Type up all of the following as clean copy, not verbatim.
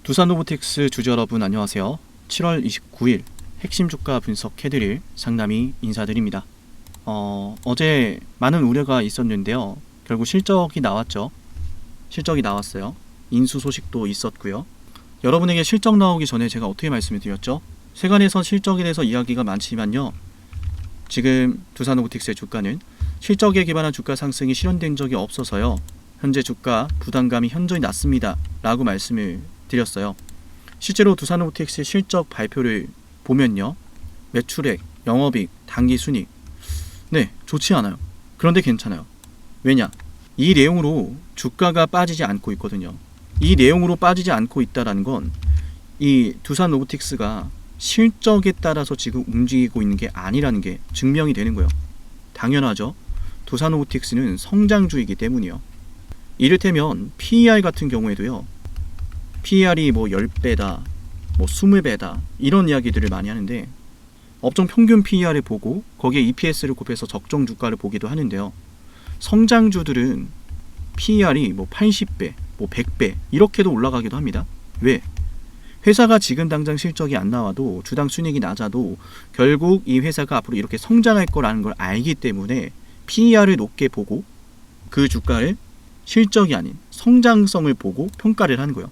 두산로보틱스 주주 여러분 안녕하세요. 7월 29일 핵심 주가 분석해드릴 상남이 인사드립니다. 어제 많은 우려가 있었는데요. 결국 실적이 나왔죠. 실적이 나왔어요. 인수 소식도 있었고요. 여러분에게 실적 나오기 전에 제가 어떻게 말씀을 드렸죠? 세간에서 실적에 대해서 이야기가 많지만요. 지금 두산로보틱스의 주가는 실적에 기반한 주가 상승이 실현된 적이 없어서요. 현재 주가 부담감이 현저히 낮습니다. 라고 말씀을 드렸어요. 실제로 두산로보틱스의 실적 발표를 보면요. 매출액, 영업이익, 당기순이익 네, 좋지 않아요. 그런데 괜찮아요. 왜냐? 이 내용으로 주가가 빠지지 않고 있거든요. 이 내용으로 빠지지 않고 있다는 건 이 두산로보틱스가 실적에 따라서 지금 움직이고 있는 게 아니라는 게 증명이 되는 거예요. 당연하죠. 두산로보틱스는 성장주이기 때문이요. 이를테면 PER 같은 경우에도요. PER이 뭐 10배다, 뭐 20배다 이런 이야기들을 많이 하는데 업종 평균 PER을 보고 거기에 EPS를 곱해서 적정 주가를 보기도 하는데요. 성장주들은 PER이 뭐 80배, 뭐 100배 이렇게도 올라가기도 합니다. 왜? 회사가 지금 당장 실적이 안 나와도 주당 순이익이 낮아도 결국 이 회사가 앞으로 이렇게 성장할 거라는 걸 알기 때문에 PER을 높게 보고 그 주가를 실적이 아닌 성장성을 보고 평가를 하는 거예요.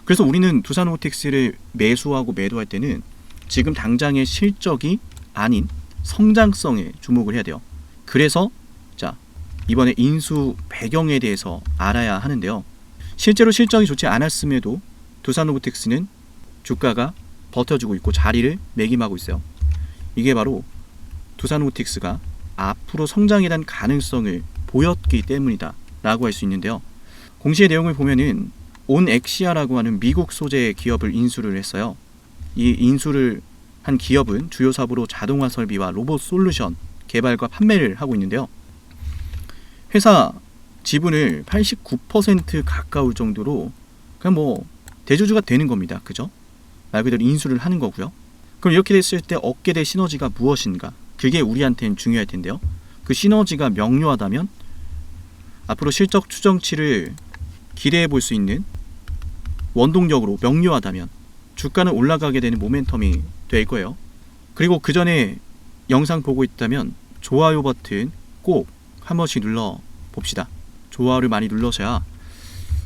그래서 우리는 두산로보틱스를 매수하고 매도할 때는 지금 당장의 실적이 아닌 성장성에 주목을 해야 돼요. 그래서 자, 이번에 인수 배경에 대해서 알아야 하는데요. 실제로 실적이 좋지 않았음에도 두산로보틱스는 주가가 버텨주고 있고 자리를 매김하고 있어요. 이게 바로 두산로보틱스가 앞으로 성장에 대한 가능성을 보였기 때문이다 라고 할 수 있는데요. 공시의 내용을 보면은 온엑시아라고 하는 미국 소재의 기업을 인수를 했어요. 이 인수를 한 기업은 주요 사업으로 자동화 설비와 로봇 솔루션 개발과 판매를 하고 있는데요. 회사 지분을 89% 가까울 정도로 그냥 뭐 대주주가 되는 겁니다. 그죠? 말 그대로 인수를 하는 거고요. 그럼 이렇게 됐을 때 얻게 될 시너지가 무엇인가? 그게 우리한테는 중요할 텐데요. 그 시너지가 명료하다면 앞으로 실적 추정치를 기대해 볼 수 있는 원동력으로 명료하다면 주가는 올라가게 되는 모멘텀이 될 거예요. 그리고 그 전에 영상 보고 있다면 좋아요 버튼 꼭 한 번씩 눌러 봅시다. 좋아요를 많이 눌러셔야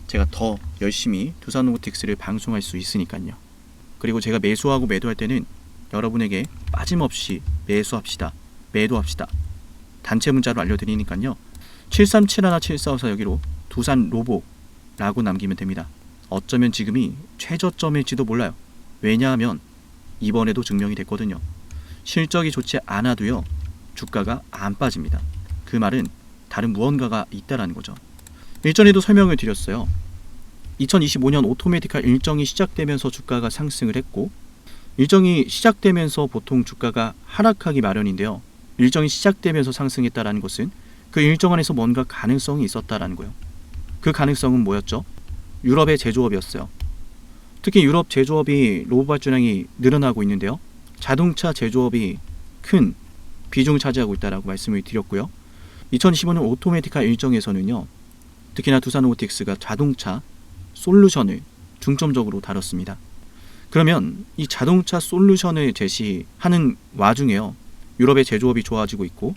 제가 더 열심히 두산로보틱스를 방송할 수 있으니까요. 그리고 제가 매수하고 매도할 때는 여러분에게 빠짐없이 매수합시다, 매도합시다 단체 문자로 알려드리니까요. 73717454 여기로 두산로보라고 남기면 됩니다. 어쩌면 지금이 최저점일지도 몰라요. 왜냐하면 이번에도 증명이 됐거든요. 실적이 좋지 않아도요. 주가가 안 빠집니다. 그 말은 다른 무언가가 있다라는 거죠. 일전에도 설명을 드렸어요. 2025년 오토매티카 일정이 시작되면서 주가가 상승을 했고 일정이 시작되면서 보통 주가가 하락하기 마련인데요. 일정이 시작되면서 상승했다라는 것은 그 일정 안에서 뭔가 가능성이 있었다라는 거예요. 그 가능성은 뭐였죠? 유럽의 제조업이었어요. 특히 유럽 제조업이 로봇 발주량이 늘어나고 있는데요. 자동차 제조업이 큰 비중을 차지하고 있다라고 말씀을 드렸고요. 2015년 오토매티카 일정에서는요. 특히나 두산로보틱스가 자동차 솔루션을 중점적으로 다뤘습니다. 그러면 이 자동차 솔루션을 제시하는 와중에요. 유럽의 제조업이 좋아지고 있고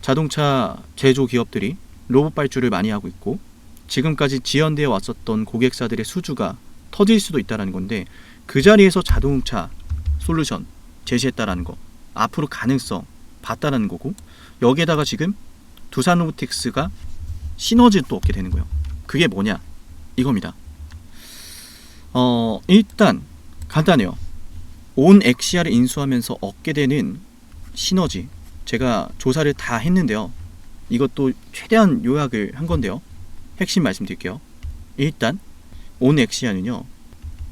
자동차 제조 기업들이 로봇 발주를 많이 하고 있고 지금까지 지연되어 왔었던 고객사들의 수주가 터질 수도 있다는 건데 그 자리에서 자동차 솔루션 제시했다라는 거 앞으로 가능성 봤다라는 거고 여기에다가 지금 두산로보틱스가 시너지를 또 얻게 되는 거예요. 그게 뭐냐? 이겁니다. 일단 간단해요. 온엑시아를 인수하면서 얻게 되는 시너지 제가 조사를 다 했는데요. 이것도 최대한 요약을 한 건데요. 핵심 말씀드릴게요. 일단 온엑시아는요.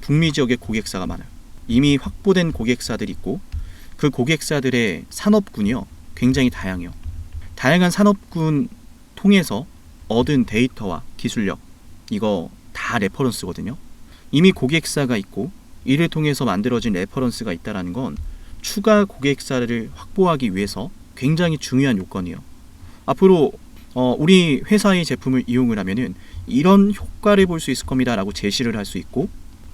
북미 지역의 고객사가 많아요. 이미 확보된 고객사들이 있고 그 고객사들의 산업군이요. 굉장히 다양해요. 다양한 산업군 통해서 얻은 데이터와 기술력 이거 다 레퍼런스거든요. 이미 고객사가 있고 이를 통해서 만들어진 레퍼런스가 있다는 건 추가 고객사를 확보하기 위해서 굉장히 중요한 요건이에요. 앞으로 우리 회사의 제품을 이용을 하면은 이런 효과를 볼 수 있을 겁니다 라고 제시를 할 수 있고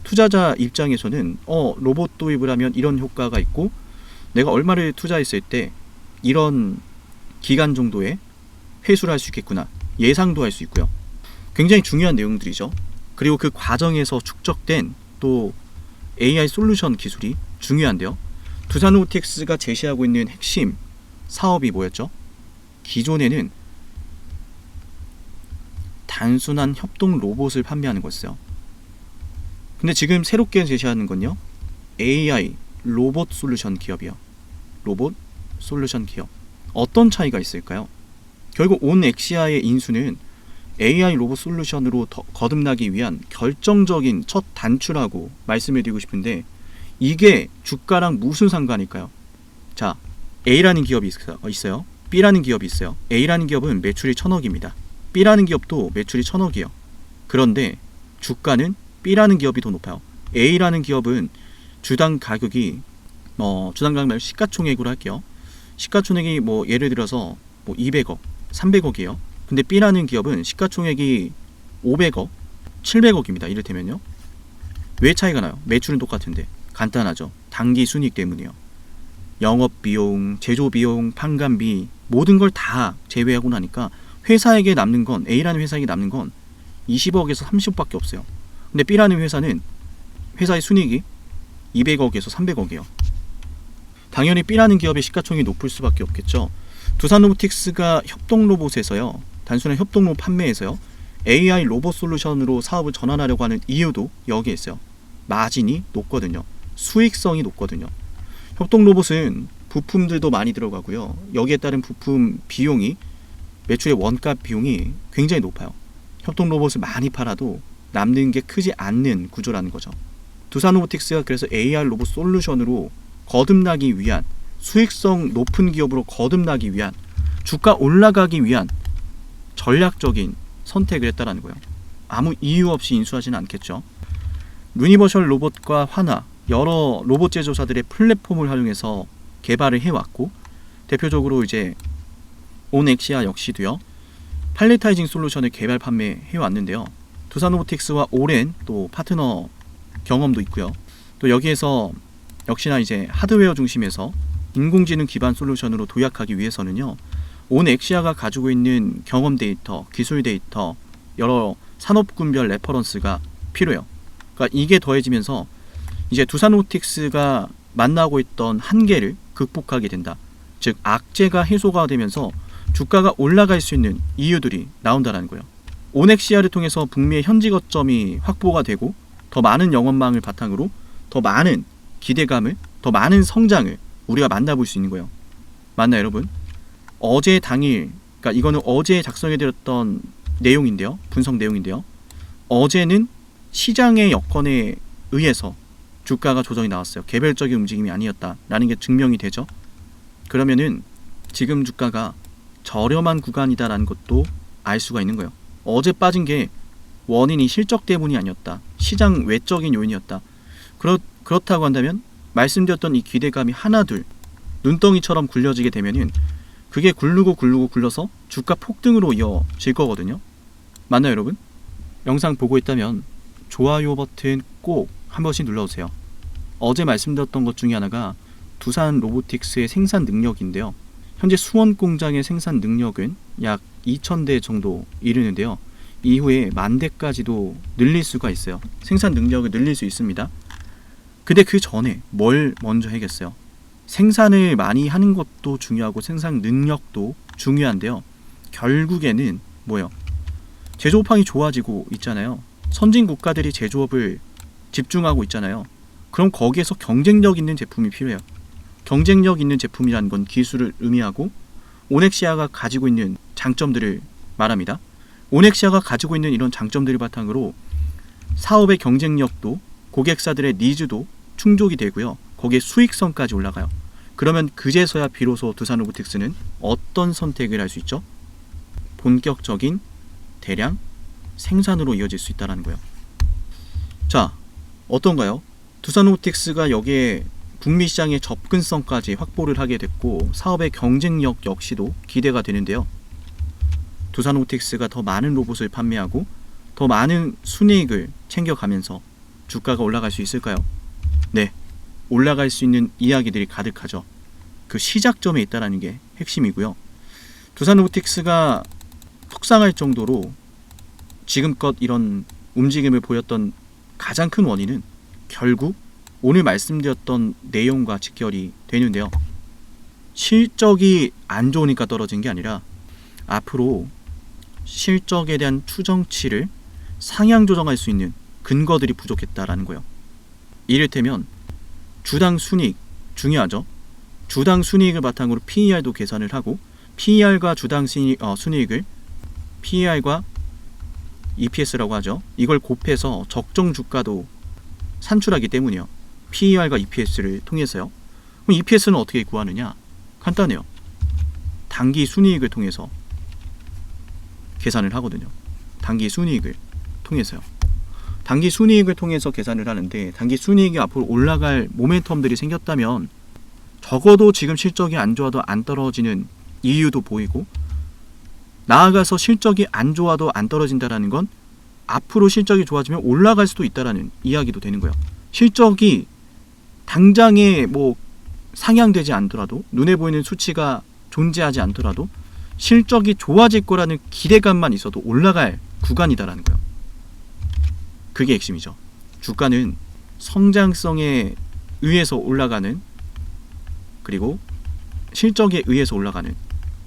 투자자 입장에서는 로봇 도입을 하면 이런 효과가 있고 내가 얼마를 투자했을 때 이런 기간 정도에 회수를 할 수 있겠구나 예상도 할 수 있고요. 굉장히 중요한 내용들이죠. 그리고 그 과정에서 축적된 또 AI 솔루션 기술이 중요한데요. 두산로보틱스가 제시하고 있는 핵심 사업이 뭐였죠? 기존에는 단순한 협동 로봇을 판매하는 거였어요. 근데 지금 새롭게 제시하는 건요, AI 로봇 솔루션 기업이요. 로봇 솔루션 기업. 어떤 차이가 있을까요? 결국 온 엑시아의 인수는 AI 로봇 솔루션으로 더 거듭나기 위한 결정적인 첫 단추라고 말씀을 드리고 싶은데, 이게 주가랑 무슨 상관일까요? 자, A라는 기업이 있어요. B라는 기업이 있어요. A라는 기업은 매출이 1,000억입니다. B라는 기업도 매출이 1,000억이에요. 그런데 주가는 B라는 기업이 더 높아요. A라는 기업은 주당 가격이 주당 가격 말고 시가총액으로 할게요. 시가총액이 뭐 예를 들어서 뭐 200억, 300억이에요. 근데 B라는 기업은 시가총액이 500억, 700억입니다. 이를테면요. 왜 차이가 나요? 매출은 똑같은데. 간단하죠. 단기 순이익 때문이에요. 영업비용, 제조비용, 판관비 모든 걸 다 제외하고 나니까 회사에게 남는 건, A라는 회사에게 남는 건 20억에서 30억밖에 없어요. 근데 B라는 회사는 회사의 순이익이 200억에서 300억이에요. 당연히 B라는 기업의 시가총액이 높을 수밖에 없겠죠. 두산로보틱스가 협동로봇에서요, 단순한 협동로봇 판매에서요, AI 로봇 솔루션으로 사업을 전환하려고 하는 이유도 여기에 있어요. 마진이 높거든요. 수익성이 높거든요. 협동로봇은 부품들도 많이 들어가고요. 여기에 따른 부품 비용이, 매출의 원가 비용이 굉장히 높아요. 협동로봇을 많이 팔아도 남는 게 크지 않는 구조라는 거죠. 두산로보틱스가 그래서 AI 로봇 솔루션으로 거듭나기 위한, 수익성 높은 기업으로 거듭나기 위한, 주가 올라가기 위한 전략적인 선택을 했다라는 거예요. 아무 이유 없이 인수하지는 않겠죠. 유니버셜 로봇과 화나 여러 로봇 제조사들의 플랫폼을 활용해서 개발을 해왔고, 대표적으로 이제 온엑시아 역시도요, 팔레타이징 솔루션을 개발 판매해 왔는데요. 두산로보틱스와 오랜 또 파트너 경험도 있고요. 또 여기에서 역시나 이제 하드웨어 중심에서 인공지능 기반 솔루션으로 도약하기 위해서는요, 온엑시아가 가지고 있는 경험 데이터, 기술 데이터, 여러 산업군별 레퍼런스가 필요해요. 그러니까 이게 더해지면서 이제 두산로보틱스가 만나고 있던 한계를 극복하게 된다. 즉 악재가 해소가 되면서 주가가 올라갈 수 있는 이유들이 나온다는 거예요. 온엑시아를 통해서 북미의 현지 거점이 확보가 되고, 더 많은 영업망을 바탕으로 더 많은 기대감을, 더 많은 성장을 우리가 만나볼 수 있는 거예요. 맞나요, 여러분? 어제 당일, 그러니까 이거는 어제 작성해드렸던 내용인데요, 분석 내용인데요, 어제는 시장의 여건에 의해서 주가가 조정이 나왔어요. 개별적인 움직임이 아니었다라는 게 증명이 되죠. 그러면은 지금 주가가 저렴한 구간이다라는 것도 알 수가 있는 거예요. 어제 빠진 게 원인이 실적 때문이 아니었다, 시장 외적인 요인이었다. 그렇다고 한다면 말씀드렸던 이 기대감이 하나둘 눈덩이처럼 굴려지게 되면은 그게 굴러서 주가 폭등으로 이어질 거거든요. 맞나요, 여러분? 영상 보고 있다면 좋아요 버튼 꼭 한 번씩 눌러주세요. 어제 말씀드렸던 것 중에 하나가 두산로보틱스의 생산 능력인데요. 현재 수원 공장의 생산 능력은 약 2,000대 정도 이르는데요. 이후에 10,000대까지도 늘릴 수가 있어요. 생산 능력을 늘릴 수 있습니다. 근데 그 전에 뭘 먼저 해야겠어요? 생산을 많이 하는 것도 중요하고 생산 능력도 중요한데요. 결국에는 뭐예요? 제조업황이 좋아지고 있잖아요. 선진 국가들이 제조업을 집중하고 있잖아요. 그럼 거기에서 경쟁력 있는 제품이 필요해요. 경쟁력 있는 제품이라는 건 기술을 의미하고, 온엑시아가 가지고 있는 장점들을 말합니다. 온엑시아가 가지고 있는 이런 장점들을 바탕으로 사업의 경쟁력도, 고객사들의 니즈도 충족이 되고요. 거기에 수익성까지 올라가요. 그러면 그제서야 비로소 두산로보틱스는 어떤 선택을 할 수 있죠? 본격적인 대량 생산으로 이어질 수 있다는 거예요. 자, 어떤가요? 두산로보틱스가 여기에 북미 시장의 접근성까지 확보를 하게 됐고, 사업의 경쟁력 역시도 기대가 되는데요. 두산로보틱스가 더 많은 로봇을 판매하고 더 많은 순이익을 챙겨가면서 주가가 올라갈 수 있을까요? 네, 올라갈 수 있는 이야기들이 가득하죠. 그 시작점에 있다는 게 핵심이고요. 두산로보틱스가 속상할 정도로 지금껏 이런 움직임을 보였던 가장 큰 원인은 결국 오늘 말씀드렸던 내용과 직결이 되는데요. 실적이 안 좋으니까 떨어진 게 아니라 앞으로 실적에 대한 추정치를 상향 조정할 수 있는 근거들이 부족했다라는 거예요. 이를테면 주당 순이익 중요하죠. 주당 순이익을 바탕으로 PER도 계산을 하고 PER과 주당 순이익을 PER과 EPS라고 하죠. 이걸 곱해서 적정 주가도 산출하기 때문이에요. PER과 EPS를 통해서요. 그럼 EPS는 어떻게 구하느냐? 간단해요. 단기 순이익을 통해서 계산을 하거든요. 단기 순이익을 통해서요. 단기 순이익을 통해서 계산을 하는데 단기 순이익이 앞으로 올라갈 모멘텀들이 생겼다면 적어도 지금 실적이 안 좋아도 안 떨어지는 이유도 보이고 나아가서 실적이 안 좋아도 안 떨어진다라는 건 앞으로 실적이 좋아지면 올라갈 수도 있다라는 이야기도 되는 거예요. 실적이 당장에 뭐 상향되지 않더라도 눈에 보이는 수치가 존재하지 않더라도 실적이 좋아질 거라는 기대감만 있어도 올라갈 구간이다라는 거예요. 그게 핵심이죠. 주가는 성장성에 의해서 올라가는 그리고 실적에 의해서 올라가는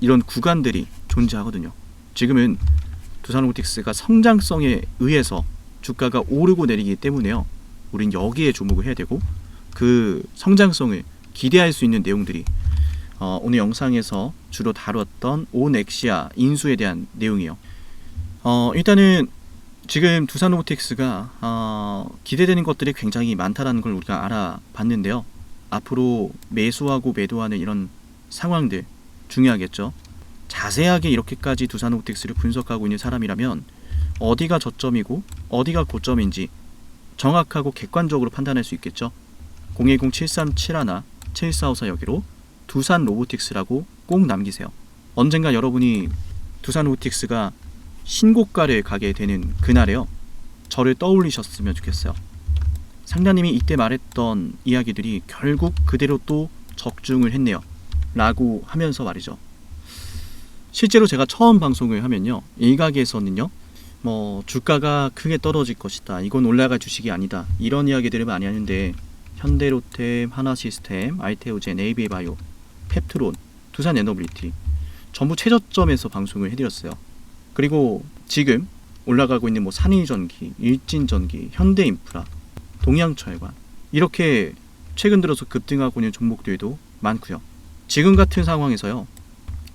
이런 구간들이 존재하거든요. 지금은 두산로보틱스가 성장성에 의해서 주가가 오르고 내리기 때문에요. 우린 여기에 주목을 해야 되고 그 성장성을 기대할 수 있는 내용들이 오늘 영상에서 주로 다뤘던 온엑시아 인수에 대한 내용이에요. 일단은 지금 두산로보틱스가 기대되는 것들이 굉장히 많다라는 걸 우리가 알아봤는데요. 앞으로 매수하고 매도하는 이런 상황들 중요하겠죠. 자세하게 이렇게까지 두산로보틱스를 분석하고 있는 사람이라면 어디가 저점이고 어디가 고점인지 정확하고 객관적으로 판단할 수 있겠죠. 010-7371-7454 여기로 두산로보틱스라고 꼭 남기세요. 언젠가 여러분이 두산로보틱스가 신고가를 가게 되는 그날에요. 저를 떠올리셨으면 좋겠어요. 상단님이 이때 말했던 이야기들이 결국 그대로 또 적중을 했네요. 라고 하면서 말이죠. 실제로 제가 처음 방송을 하면요. 일각에서는요. 주가가 크게 떨어질 것이다. 이건 올라갈 주식이 아니다. 이런 이야기들을 많이 하는데 현대로템, 하나시스템, 알테오젠, AB바이오, 펩트론, 두산에너빌리티 전부 최저점에서 방송을 해드렸어요. 그리고 지금 올라가고 있는 산일전기, 일진전기, 현대인프라, 동양철관 이렇게 최근 들어서 급등하고 있는 종목들도 많고요. 지금 같은 상황에서요.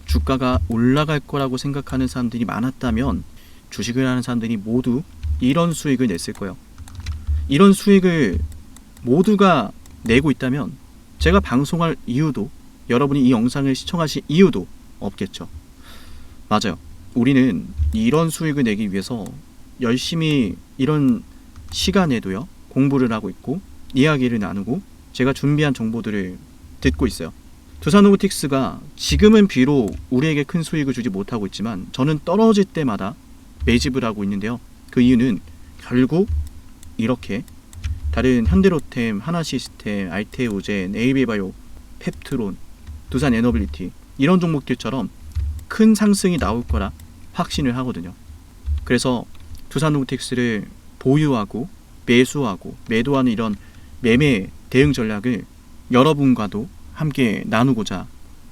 주가가 올라갈 거라고 생각하는 사람들이 많았다면 주식을 하는 사람들이 모두 이런 수익을 냈을 거예요. 이런 수익을 모두가 내고 있다면 제가 방송할 이유도 여러분이 이 영상을 시청하실 이유도 없겠죠. 맞아요. 우리는 이런 수익을 내기 위해서 열심히 이런 시간에도요 공부를 하고 있고 이야기를 나누고 제가 준비한 정보들을 듣고 있어요. 두산로보틱스가 지금은 비록 우리에게 큰 수익을 주지 못하고 있지만 저는 떨어질 때마다 매집을 하고 있는데요. 그 이유는 결국 이렇게 다른 현대로템, 하나시스템, 알테오젠, AB바이오, 펩트론, 두산에너빌리티 이런 종목들처럼 큰 상승이 나올 거라 확신을 하거든요. 그래서 두산로보틱스를 보유하고 매수하고 매도하는 이런 매매 대응 전략을 여러분과도 함께 나누고자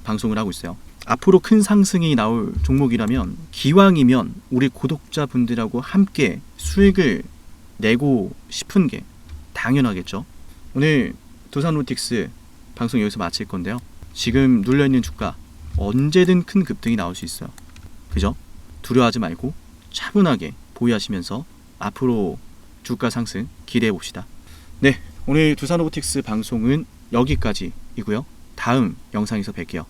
방송을 하고 있어요. 앞으로 큰 상승이 나올 종목이라면 기왕이면 우리 구독자분들하고 함께 수익을 내고 싶은 게 당연하겠죠. 오늘 두산로보틱스 방송 여기서 마칠 건데요. 지금 눌려있는 주가 언제든 큰 급등이 나올 수 있어요. 그죠? 두려워하지 말고 차분하게 보유하시면서 앞으로 주가 상승 기대해 봅시다. 네, 오늘 두산로보틱스 방송은 여기까지이고요. 다음 영상에서 뵐게요.